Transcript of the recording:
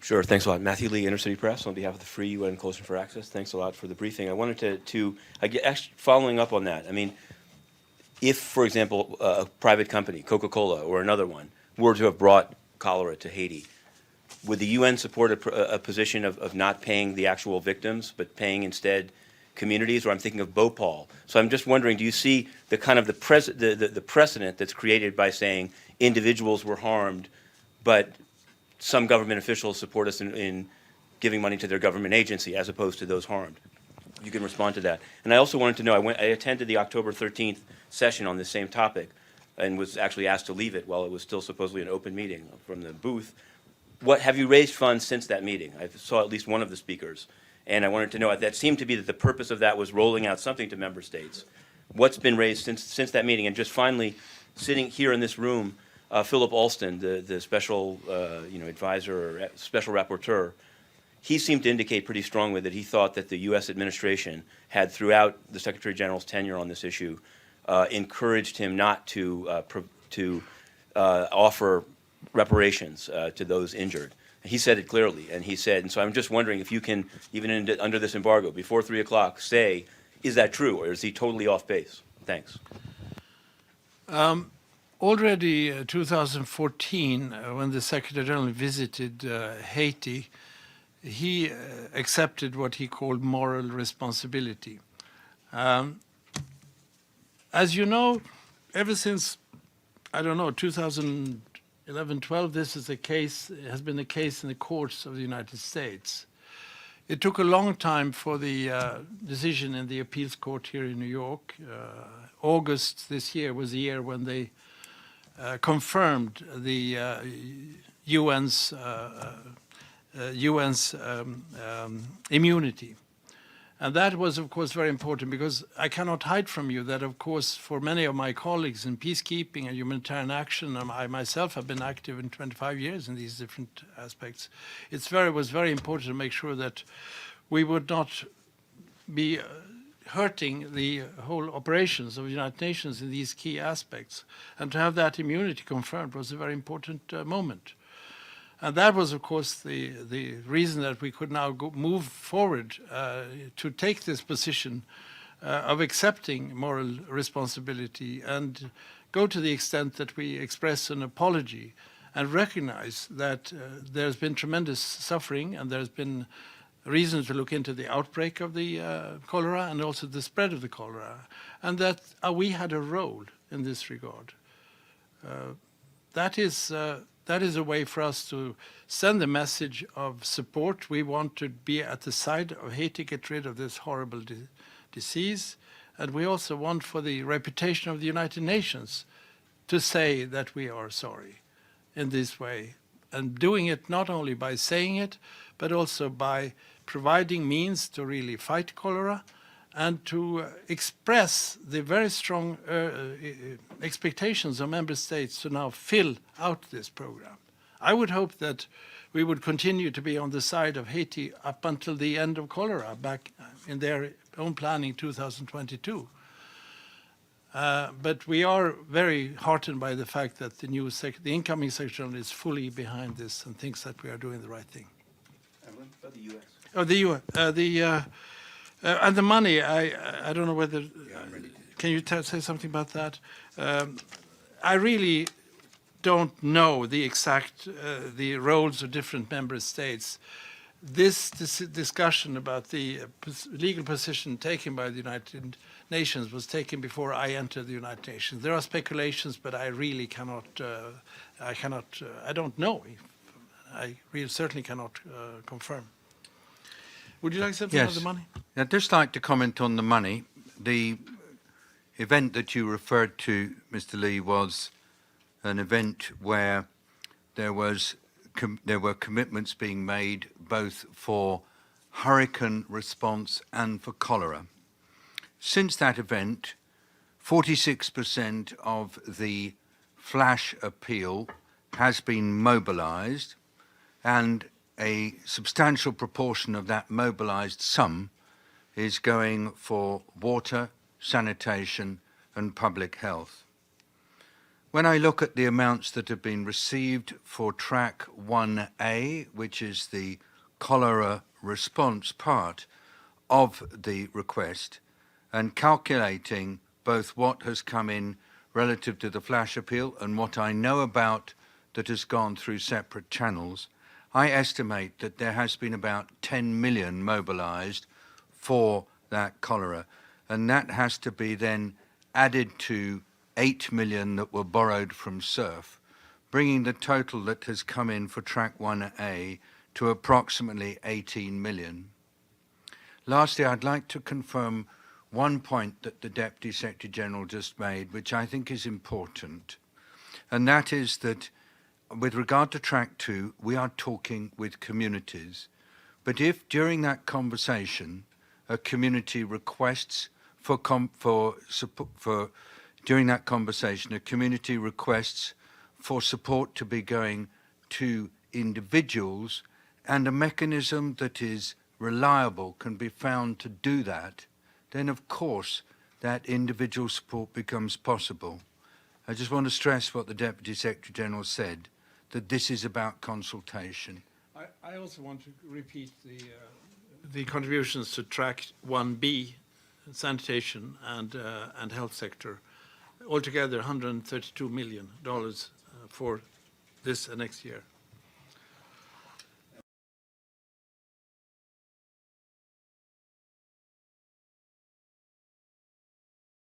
Sure, thanks a lot. Matthew Lee, Inner City Press, on behalf of the Free UN Coalition for Access. Thanks a lot for the briefing. I wanted actually following up on that, I mean, if, for example, a private company, Coca-Cola or another one, were to have brought cholera to Haiti, would the UN support a position of not paying the actual victims, but paying instead communities? Or I'm thinking of Bhopal. So I'm just wondering, do you see the kind of the precedent that's created by saying individuals were harmed, but some government officials support us in giving money to their government agency as opposed to those harmed? You can respond to that. And I also wanted to know, I attended the October 13th session on this same topic and was actually asked to leave it while it was still supposedly an open meeting from the booth. Have you raised funds since that meeting? I saw at least one of the speakers, and I wanted to know, that seemed to be that the purpose of that was rolling out something to member states. What's been raised since that meeting? And just finally, sitting here in this room, Philip Alston, the special advisor or special rapporteur, he seemed to indicate pretty strongly that he thought that the U.S. administration had, throughout the Secretary General's tenure on this issue, encouraged him not to offer reparations to those injured. He said it clearly, and he said, and so I'm just wondering if you can, even under this embargo, before 3 o'clock, say, is that true, or is he totally off base? Thanks. Already 2014, when the Secretary General visited Haiti, he accepted what he called moral responsibility. As you know, ever since, 2011-12, this is a case, has been a case in the courts of the United States. It took a long time for the decision in the appeals court here in New York. August this year was the year when they confirmed the UN's immunity. And that was, of course, very important, because I cannot hide from you that, of course, for many of my colleagues in peacekeeping and humanitarian action, and I myself have been active in 25 years in these different aspects, it was very important to make sure that we would not be hurting the whole operations of the United Nations in these key aspects. And to have that immunity confirmed was a very important moment. And that was, of course, the reason that we could now move forward to take this position of accepting moral responsibility and go to the extent that we express an apology and recognize that there's been tremendous suffering, and there's been reason to look into the outbreak of the cholera and also the spread of the cholera, and that we had a role in this regard. That is a way for us to send a message of support. We want to be at the side of Haiti, get rid of this horrible disease, and we also want for the reputation of the United Nations to say that we are sorry in this way, and doing it not only by saying it, but also by providing means to really fight cholera and to express the very strong expectations of member states to now fill out this program. I would hope that we would continue to be on the side of Haiti up until the end of cholera, back in their own planning 2022. But we are very heartened by the fact that the incoming Secretary General is fully behind this and thinks that we are doing the right thing. About the U.S. Oh, the U.S. And the money, I don't know whether, can you say something about that? I really don't know the exact, the roles of different member states. This discussion about the legal position taken by the United Nations was taken before I entered the United Nations. There are speculations, but I really cannot, I don't know. I really certainly cannot confirm. Would you like to say something about the money? I'd just like to comment on the money. The event that you referred to, Mr. Lee, was an event where there were commitments being made both for hurricane response and for cholera. Since that event, 46% of the flash appeal has been mobilized, and a substantial proportion of that mobilized sum is going for water, sanitation, and public health. when I look at the amounts that have been received for track 1A, which is the cholera response part of the request, and calculating both what has come in relative to the flash appeal and what I know about that has gone through separate channels, I estimate that there has been about 10 million mobilized for that cholera, and that has to be then added to 8 million that were borrowed from SURF, bringing the total that has come in for track 1A to approximately 18 million. Lastly, I'd like to confirm one point that the Deputy Secretary General just made, which I think is important, and that is that with regard to track 2, we are talking with communities. But if during that conversation a community requests during that conversation a community requests for support to be going to individuals, and a mechanism that is reliable can be found to do that, then of course that individual support becomes possible. I just want to stress what the Deputy Secretary General said, that this is about consultation. I also want to repeat the contributions to track 1B, sanitation and health sector, altogether $132 million for this and next year.